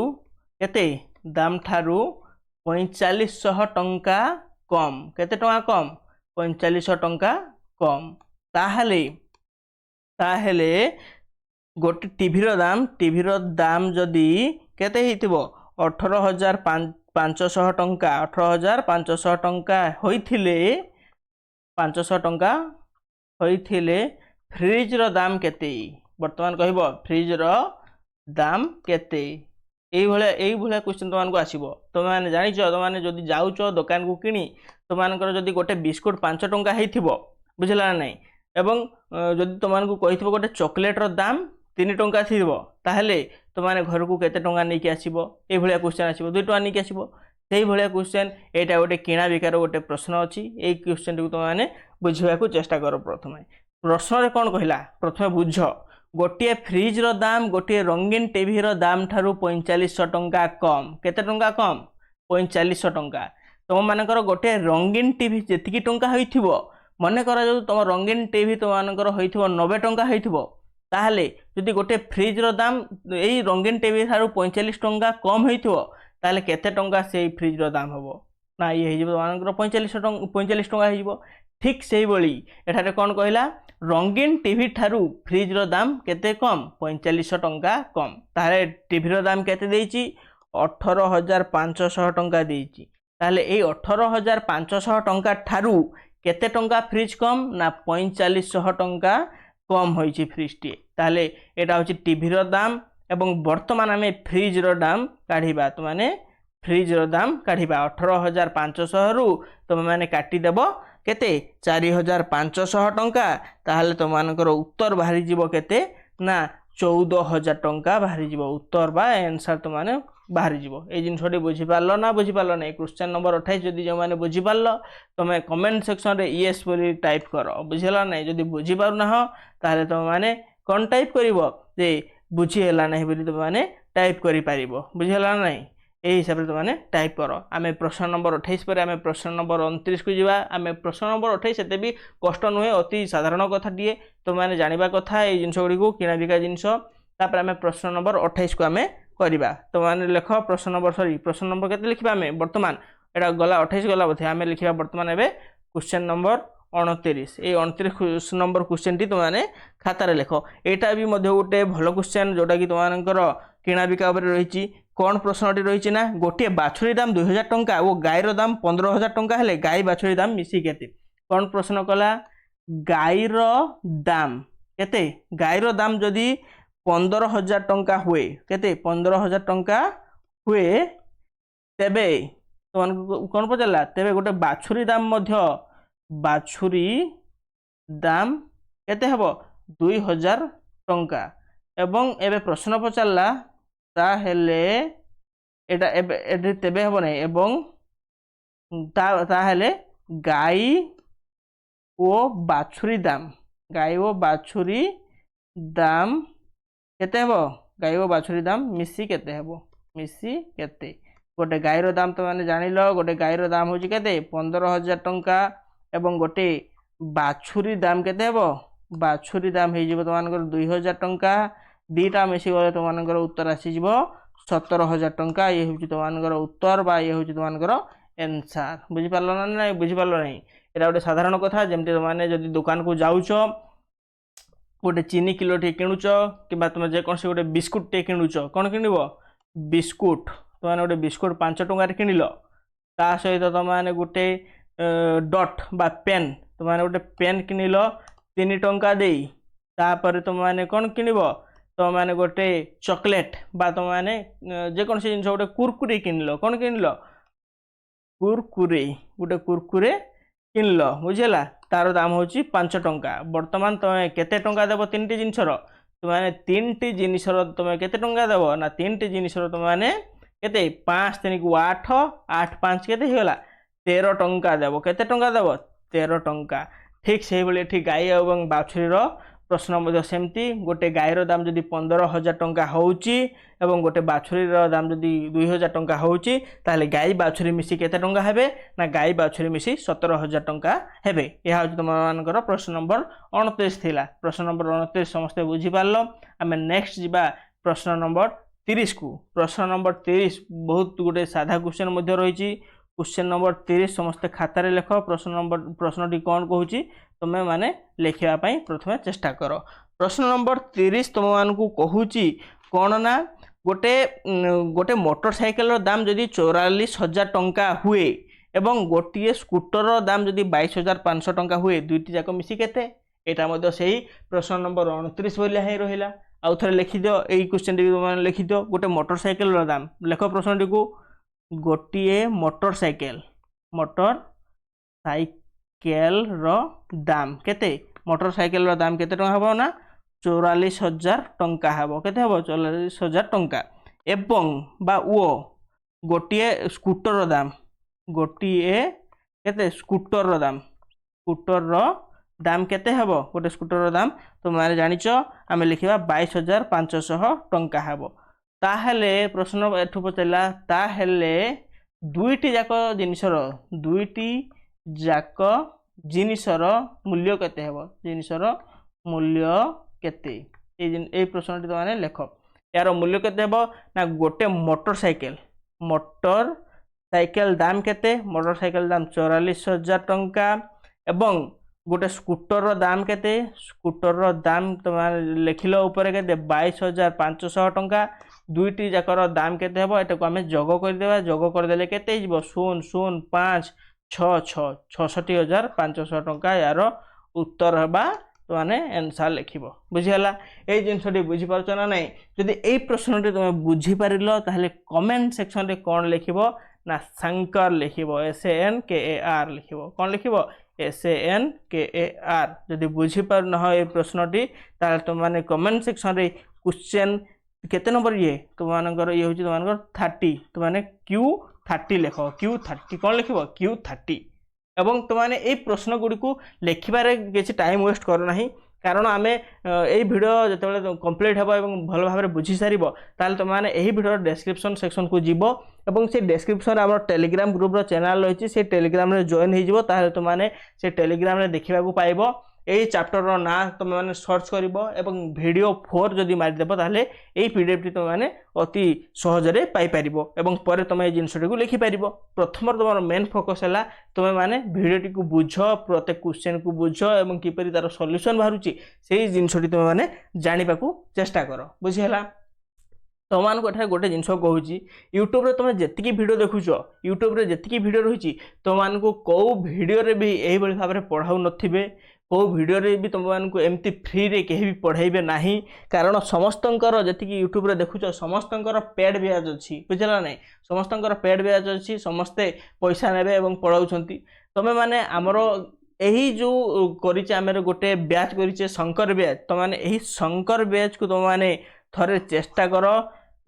Speaker 1: केते दाम ठारू 4500 टंका कम केते टंका कम 4500 टंका कम ताहले ताहले गोटे टीवी रो दाम जदि केते हितिबो 18500 टंका 18500 टंका होइथिले 500 टंका होइथिले फ्रिज रो दाम केते वर्तमान कहबो फ्रिज रो दाम केते एई भले क्वेश्चन तुमको आसीबो तुमने जानिछ तुमने जदि जाउछ दुकान को किनी तुमनकर जदि गोटे बिस्कुट 5 टंका हेइथिबो बुझला नै एवं जदि तुमको कहिथिबो गोटे चॉकलेट रो दाम 3 टंका थिबो ताहले तुमने घर को केते टंका नै कि आसीबो एई भले क्वेश्चन आसीबो 2 टंका नै कि आसीबो सेही भले क्वेश्चन एटा गोटे किणा बिकार गोटे प्रश्न अछि एई क्वेश्चन को तुमने बुझिबा को चेष्टा करो प्रश्न रे कोन कहला प्रथमे बुझ गोटे फ्रिज रो दाम गोटे रंगीन टीवी रो दाम ठारू 4500 टंका कम केते टंका कम 4500 टंका तुम मानकर गोटे रंगीन टीवी जेतिकी टंका होइथिबो मने करा जो तुम रंगीन टीवी तुम मानकर होइथिबो 90 टंका होइथिबो ताहले जदि गोटे फ्रिज रो दाम एई रंगीन टीवी ठारू 45 टंका कम होइथिबो ताहले केते टंका सेई फ्रिज रो दाम हबो ना ये हिजबो तुम मानकर 45 टंका हिजबो ठीक से ही एठारे कौन कहला रंगीन टीवी ठारू फ्रिज रो दाम केते कम 4500 टंका कम ताहले टीवी रो दाम केते देइची 18500 टंका देइची ताहले एई 18500 टंका ठारू केते टंका फ्रिज कम ना 4500 टंका कम होइची फ्रिज टी ताहले एटा होची टीवी रो दाम एवं वर्तमान आमे फ्रिज रो दाम काढिबा तो माने फ्रिज रो दाम काढिबा 18500 रु तुम माने काटी देबो केते 4500 टंका ताहले तुम मानकर उत्तर बाहरी जीवो केते ना 14000 टंका बाहरी जीवो उत्तर बा आंसर तुम माने बाहरी जीवो ए जिनसटी बुझी पारलो ना बुझी पारलो नै क्वेश्चन नंबर 28 जदि जो माने बुझी पारलो तुम कमेंट सेक्शन रे यस बोली टाइप करो बुझिला नै जदि बुझी पारु ना ताहले तुम माने कोन टाइप करिवो जे बुझी हला नै बोली तुम माने टाइप करि पारिबो बुझिला नै यही हिसाब से तुमने टाइप कर आम प्रश्न नंबर 28 पर आम प्रश्न नंबर 29 को जावा आम प्रश्न नंबर 28 से भी कष्ट नुहे अति साधारण कथा टे तुमने जाना कथा ये जिनस गुड़ी को किणा बिका जिनस आम प्रश्न नंबर 28 को आम करवा तुमने लिख प्रश्न नंबर सॉरी प्रश्न नंबर केते लिखा आम वर्तमान एटा गला 28 गला बोधे आम लिखा वर्तमान एवं क्वेश्चन नंबर 29 ये 29 नंबर क्वेश्चन टी तुमने खातार लिख यहाँ भी गोटे भल क्वेश्चन जोटा कि तुमकर किणा बिका रही कौन प्रश्नटी रही ना गोटे बाछुरी दाम 2000 टंका और गाईर दाम 15000 टंका हेले गाई बाछुरी दाम मिसी केते कौन प्रश्न कला गाईर दाम केते गाईर दाम जदि 15000 टंका हुए केते 15000 टंका हुए तेबे कौन पचारा तेबे गोटे बाछुरी दाम मध्य बाछुरी दाम केते हबो 2000 टंका एवं एबे प्रश्न पचारा ताहेले एटा एबे तेबे हबो नै एवं ताहेले गाई ओ बाछुरी दाम केते हबो गाई ओ बाछुरी दाम मिसी केते हबो मिसी केते गोटे गाईर दाम तो माने जानिलो गोटे गाईर दाम होची केते 15000 टंका एवं गोटे बाछुरी दाम केते हबो बाछुरी दाम हे जिवो तमानकर 2000 टंका दुईटा मिसी गले तुमर उत्तर आसीज 17,000 टंका। ये हूँ तुमर उत्तर बा ये हूँ तुमर एनसार। बुझीपार ना ना बुझीपार ना यहाँ गोटे साधारण कथा जमी तुमने जब दुकान को जाऊच गोटे चीनी किलो टे किणुच कि तुम जेकोसी गोटे बिस्कुट टे किणुच कौन किण बिस्कुट तुमने गोटे बिस्कुट 5 टंकार किणिल ता सहित तुमने गोटे डट बा पेन तुमने गोटे पेन किणिल 3 टंका देई तापर तुमने कौन किणव तुमने गोटे चॉकलेट बा तुमने जेकोसी जिन गोटे कुरकुरे किणिल कौन किणिल कुरकुरे गोटे कुरकुरे किणल बुझेगा तार दाम हूँ 5 टंका। बर्तमान तुम्हें केते टंका देव 3टी जिनसर तुमने 3टी जिनसर तुम्हें केते टंका देव ना 3टी जिनसर तुमने केते 5 3 को 8 8 5 केते होगा 13 टंका देव केते टंका देव 13 टंका। ठीक से भाई गाई और बाछुरी प्रश्न सेमती गोटे गाईर दाम जदि 15,000 टंका होउची एवं गोटे बाछुरी दाम जदि 2,000 टंका होउची ताहले गाई बाछुरी मिसी केते टंका हेबे ना गाई बाछुरी मिसी 17,000 टंका हेबे। यह हूँ तुम मानकर प्रश्न नंबर 29 थिला। प्रश्न नंबर 29 समस्ते बुझी पारलो। आमे नेक्स्ट जीवा प्रश्न नंबर 30 को। प्रश्न नंबर 30 बहुत गोटे साधा क्वेश्चन मध्ये रही। क्वेश्चन नंबर 30 समस्ते खातार लेख। प्रश्नटी कौन कहूँ तुम्हें माने लिखापी प्रथम चेष्टा कर। प्रश्न नंबर 30 तुम मानू कहूँ कौन ना गोटे गोटे मोटरसाइकेल दाम जदि 44,000 टंका हुए एवं गोटे स्कूटर दाम जदि 22,500 टंका हुए दुईटी जाक मिसी केते यहाँ से ही प्रश्न नंबर 29 भाया ही रहा। आउ थे लिखिद यही क्वेश्चन टी तुम लिखिद गोटे मोटरसाइकेल दाम लेख प्रश्न टी को गोटे मोटरसाइकेल दाम केते मोटरसाइकेल दाम केते टंका हबो ना 44,000 टंका हबो केते हबो 44,000 टंका एवं बा वो गोटे स्कूटर दाम गोटे केते स्कूटर दाम केते हबो गोटे स्कूटर दाम तुम माने जानिच आमे लिखिबा 22,500 टंका हबो। ताहेले प्रश्न एठु पचला ताहेले दुईटी जाक जिनिसर मूल्य केते हेबो जिनिसर मूल्य केते ए प्रश्नटी तुमने लेख। यार मूल्य केते हेबो ना गोटे मोटरसाइकेल दाम केते मोटरसाइकेल दाम 44,000 टंका एवं गोटे स्कूटर दाम केते स्कूटर दाम तुम लिखिल ऊपर केते 22,500 टंका दुईटी जाकर दाम केते हेबो एटा को आमे जोग करदेबा जोग करदेले केते हिबो 0 0 5 6 6 66,500 टंका यार उत्तर हेबा तुमने आंसर लिखिबो। बुझीगला ए जिनसटी बुझी पारछ ना नहीं जदि ए प्रश्नटी तुम बुझी पारिलो ताहले कमेंट सेक्शन रे कोन लिखिबो ना शंकर लिखिबो SANKAR लिखिबो कौन लिखिबो SANKAR। जदि बुझी पार न हो ए प्रश्नटी ताहले तुमने कमेंट सेक्शन रे क्वेश्चन केते नंबर ये तुमनकर ये होची तुमनकर 30 तुमने Q30 लिख Q30 कौन लिख Q30 एवं तुमने ये प्रश्न गुड़ी को लिखारे किसी टाइम वेस्ट करना कारण आम यही भिडियो जो कंप्लीट हे भल भाव बुझी सार ताल तुमने यही भिडियो डेस्क्रिप्शन सेक्शन को जीव और से डेस्क्रिप्शन आम टेलीग्राम ग्रुप चैनल रही से टेलीग्राम रे जॉइन हो तुमने से टेलीग्राम रे देखा पाइब यही चैप्टर ना तुम मैंने सर्च कर वीडियो 4 जदि मारिदेव ताहले यही पीडीएफ टी तुम मैंने अति सहजरे पाइपर और पर तुम ये जिनटी को लिखिपर। प्रथम तुम मेन फोकस है तुम मैंने भिडियोटी को बुझ प्रत्येक क्वेश्चन को बुझ और किपर तार सल्यूशन बाहर से जिनटी तुम मैंने जानवा चेष्टा कर। बुझीगला तुमको एठार गोटे जिन कहूँ यूट्यूब तुम जी भिडियो देखुच यूट्यूब जी भिडियो रही तुमको कौ भिडियो भी यही भाव में पढ़ाऊ नथिबे कौ भिडियो भी तुमको एमती फ्री रे कहीं भी पढ़ेबे ना कारण समस्तंकर जी यूट्यूब देखुच समस्तंकर पेड ब्याज अच्छी बुझला ना समस्तंकर पेड ब्याज अच्छी समस्ते पैसा नेबे और पढ़ाउछंती तुम मैंने आमर यही जो कर गोटे ब्याज कर शंकर ब्याज तुमने यही शंकर ब्याज को तुमने थरे चेष्टा कर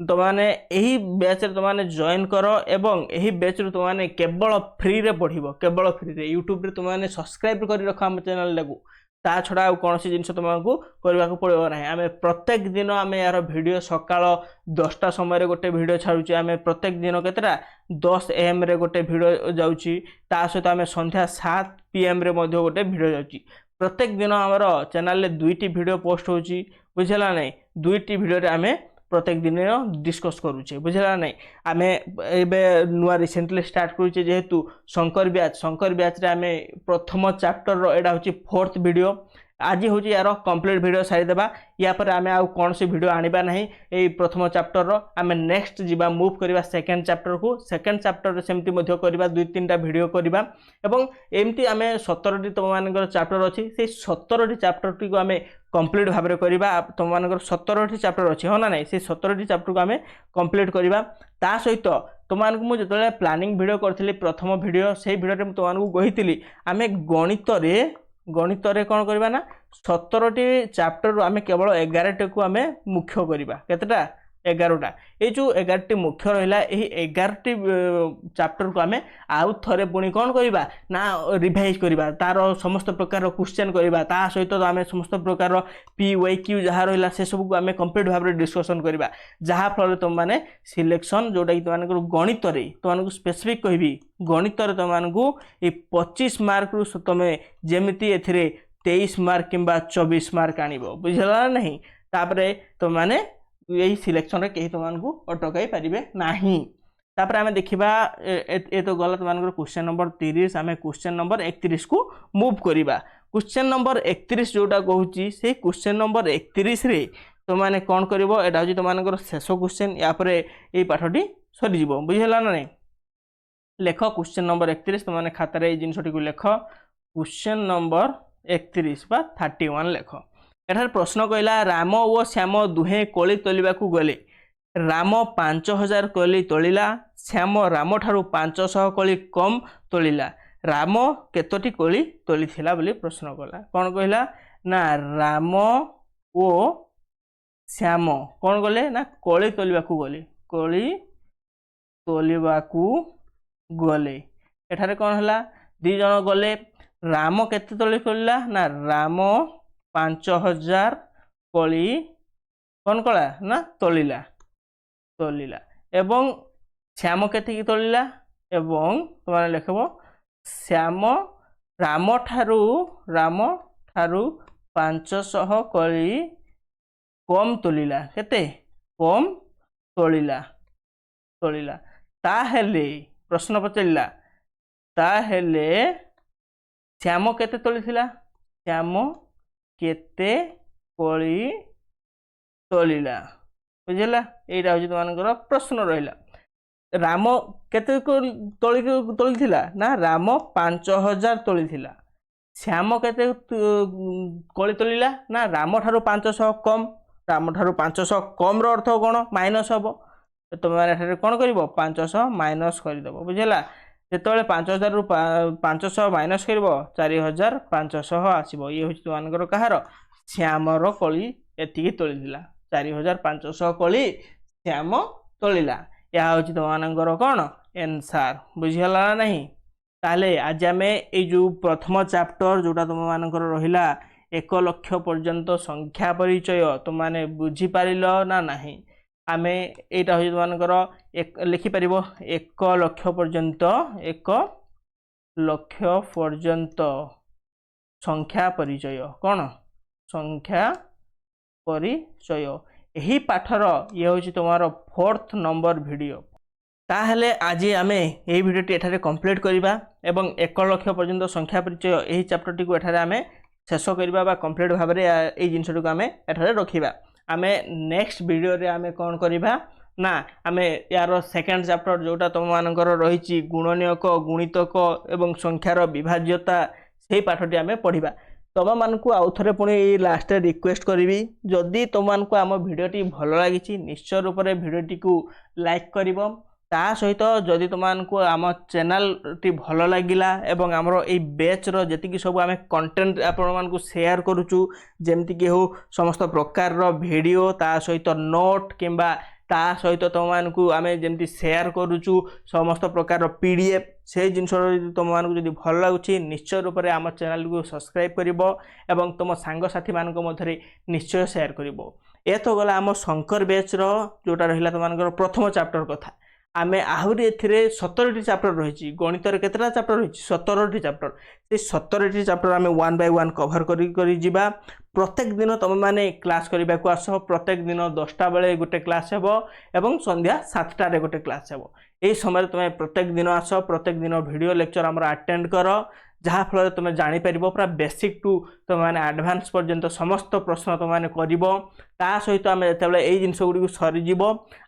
Speaker 1: तुमने यही बैच रे तुमने जॉइन कर एवं यही बैच रे तुमने केवल फ्री रे पढ़िबो केवल फ्री रे यूट्यूब रे तुमने सब्सक्राइब कर रख आम चैनल को ता छड़ा कौन सी जिन तुमको करने को पड़ो ना आम प्रत्येक दिन आम यार भिडियो सकाळ 10टा समय गोटे भिडियो छाड़ुचे आम प्रत्येक दिन केतटा 10 AM रे गोटे भिडियो जाउची ता सहित आम संध्या 7 PM रे गोटे भिडियो जाउची प्रत्येक दिन आमर चैनल रे 2टी वीडियो पोस्ट होची बुझला नहीं 2टी वीडियो रे आमे प्रत्येक दिन डिस्कस करूचे बुझला नहीं आमे एबे नुआ रिसेंटली स्टार्ट करूचे जेहेतु शंकर ब्याच रे आमे प्रथम चैप्टर रो एडा होची 4th वीडियो आज हूँ यार कंप्लीट वीडियो सारीदेवा या पर आमे आउ कौन सी वीडियो आनिबा नहीं यही प्रथम चैप्टर रो आमे नेक्स्ट जीवा मूव करबा सेकंड चैप्टर को सेकंड चैप्टर रे सेमती मध्य करबा 2-3टा वीडियो करबा एवं एमती आमे 17टी तुम मानकर चैप्टर अछि से 17टी चैप्टर टी को आमे कंप्लीट भाबरे करबा तुम मानकर 17टी चैप्टर अछि हो ना नहीं से 17टी चैप्टर को आमे कंप्लीट करबा ता सहित तुम मानक मु जतले प्लानिंग वीडियो करथिली प्रथम वीडियो से वीडियो रे तुम मानक कहितली आमे गणित रे कौन करबा ना 17टी चैप्टर आमे केवल 11टी को आमे मुख्य करबा केतटा 11टा ए जो 11टी मुख्य रहिला एही 11टी चैप्टर को आमे आउ थरे पुणी कौन करबा ना रिवाइज करबा तार समस्त प्रकार क्वेश्चन करबा ता सहित तो आमे समस्त प्रकार PYQ जहा रहिला से सब को आमे कंप्लीट भाबरे डिस्कशन करबा जहा फल तुम माने सिलेक्शन जोटा कि तुम माने गणित रे तुम माने स्पेसिफिक कहबी गणित रे तुम माने ए 25 मार्क रु तुम जेमिति एथिरे 23 मार्क किंबा 24 मार्क आनिबो बुझला नहीं तापरे तुम माने यही सिलेक्शन रे कहीं तुमको अटकाई पारे ना तापर आमे देखिबा ए तो गलत मानकर क्वेश्चन नंबर 30 आमे क्वेश्चन नंबर 31 को मूव करिबा क्वेश्चन नंबर 31 जोटा कहूची से क्वेश्चन नंबर 31 रे तो माने कोन करबो एटा होची तो मानकर शेष क्वेश्चन या पर ए पाठटी सरी जिवो बुझला ना नहीं लेख क्वेश्चन नंबर 31 तो माने खाता रे ए जिंसटी को लेख क्वेश्चन नंबर 31 बा 31 लेख एठार प्रश्न कहला राम और श्याम दुहे कोली तोलिबा को गले राम 5000 कोली तोलिला श्याम राम ठारू 500 कोली कम तोलिला राम केतोटी कोली तोलिथिला बोली प्रश्न कला कौन कहला ना राम ओ श्याम कौन गले ना कोली तोलिबा को गले कोली तोलिबा को गले एठारे कौन हला दी जण गले राम केते तोली तोलिला ना राम 5000 कोली कौन कला ना तोलिला एवं श्याम केते तोलिला एवं तुम लिखब श्याम राम ठारू 500 कोली कम तोलिला केते कम तोलिला ताहेले प्रश्न पचारिला ताहेले श्याम केते तोलिथिला श्याम केते कोली तोलिला बुझला एटा होची तुमनकर प्रश्न रहिला राम केते तोलिथिला ना राम 5000 तोलिथिला श्याम केते कोली तोलिला ना राम ठारू 500 कम राम ठारू 500 कम रो अर्थ कोन माइनस हबो तुम माने कोन करिवो 500 माइनस करि देबो बुझला जेतबेले 5000 रु 500 माइनस करिवो 4500 आसीबो ये होची तुमनकर कहार श्यामर कोली एतिकी तोलिथिला 4500 कोली श्याम तोलिला या होची तुमनकर कोन आंसर बुझिहला नहीं ताले आज आमे ए जो प्रथम चैप्टर जोटा तुम मानकर रहिला 1 लाख पर्यंत संख्या परिचय तुम माने बुझी पारिलो ना नहीं आमे एटा होची तुमनकर लिखि परिबो 1 लाख पर्यंत 1 लाख पर्यंत संख्या परिचय कोन संख्या परिचय यही पाठर ये होची तुम्हार 4th नंबर वीडियो ताहले आज आमे यही वीडियोटी एठारे कंप्लीट करिबा एवं 1 लाख पर्यंत संख्या परिचय यही चैप्टरटी को एठारे आमे शेष करिबा बा कंप्लीट भाबरे ए जिंसटी को आमे एठारे रखिबा आमे नेक्स्ट वीडियो रे आमे कोन करिबा ना आमे यार सेकंड चैप्टर जोटा तुम मानकर रहिची गुणनीयक गुणितक एवं संख्यार विभाज्यता सेही पाठटी आमे पढिबा तुम मानकु आउ थरे पुणी लास्ट रिक्वेस्ट करी जदि तुम मानकु आम भिडियोटी भल लगी निश्चय रूप से भिडियोटी को लाइक करिवो ता सहित जदि तुमको आम चैनल टी भल लगिला एवं आमर ए बैच रो जति सब आम कंटेंट आपण मानकु शेयर करूचु जेमति कि हो समस्त प्रकार रो वीडियो ता सहित नोट किंबा ता सहित तुम मानकु आम जेमति शेयर करूचु समस्त प्रकार रो पीडीएफ से जिनस तुम मानकु जदि भल लागुची निश्चय रूप से आम चैनल को सब्सक्राइब करिवो एवं तुम सांग साथी मानक मध्यरे निश्चय शेयर करिवो ए तो गला आम शंकर बैच रो जोटा रहिला तुम मानकर प्रथम चैप्टर कथा आमे आहरी एथिरे 17टी चैप्टर रही गणित केतटा चैप्टर रही 17टी चैप्टर से 17टी चैप्टर आमे 1 बाय 1 कवर करी जिबा प्रत्येक दिन तुम माने क्लास करबा को आस प्रत्येक दिन 10टा बेले गोटे क्लास हेबो एवं संध्या 7टा रे गोटे क्लास हेबो एई समय तुम प्रत्येक दिन आस प्रत्येक दिन वीडियो लेक्चर हमर अटेंड कर जहाँ फल तुम जापर पूरा बेसिक टू तुम मैंने एडवांस पर्यंत समस्त प्रश्न तुम मैंने कर सहित आम जो यही जिनस गुड़ी सरीज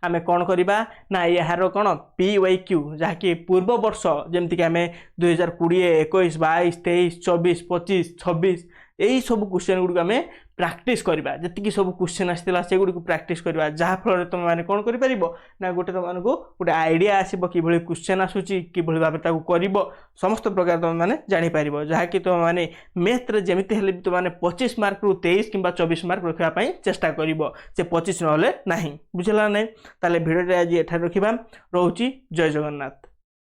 Speaker 1: आम कौन करवा ना यार कौन PYQ जहाँकि पूर्व वर्ष जमीक आम 2020 21 22 23 24 25 26 यही सब क्वेश्चन गुड़ी आम प्राक्टिस करवा जी सब क्वेश्चन आसाला से गुड़ी प्राक्टिस करवा जहाँ फल तुम मैंने कौन कर ना गोटे तुम गोटे आइडिया आसो कि क्वेश्चन आसूची कि भाव कर समस्त प्रकार तुम मैंने जापर जहाँकि तुम मैंने मैथ जमी हेल्ले भी तुम 25 मार्क रु 23 कि 24 मार्क रखापी चेष्टा कर से 25 ना बुझला ना ताले भिडियो आज एठार रखा रोची जय जगन्नाथ।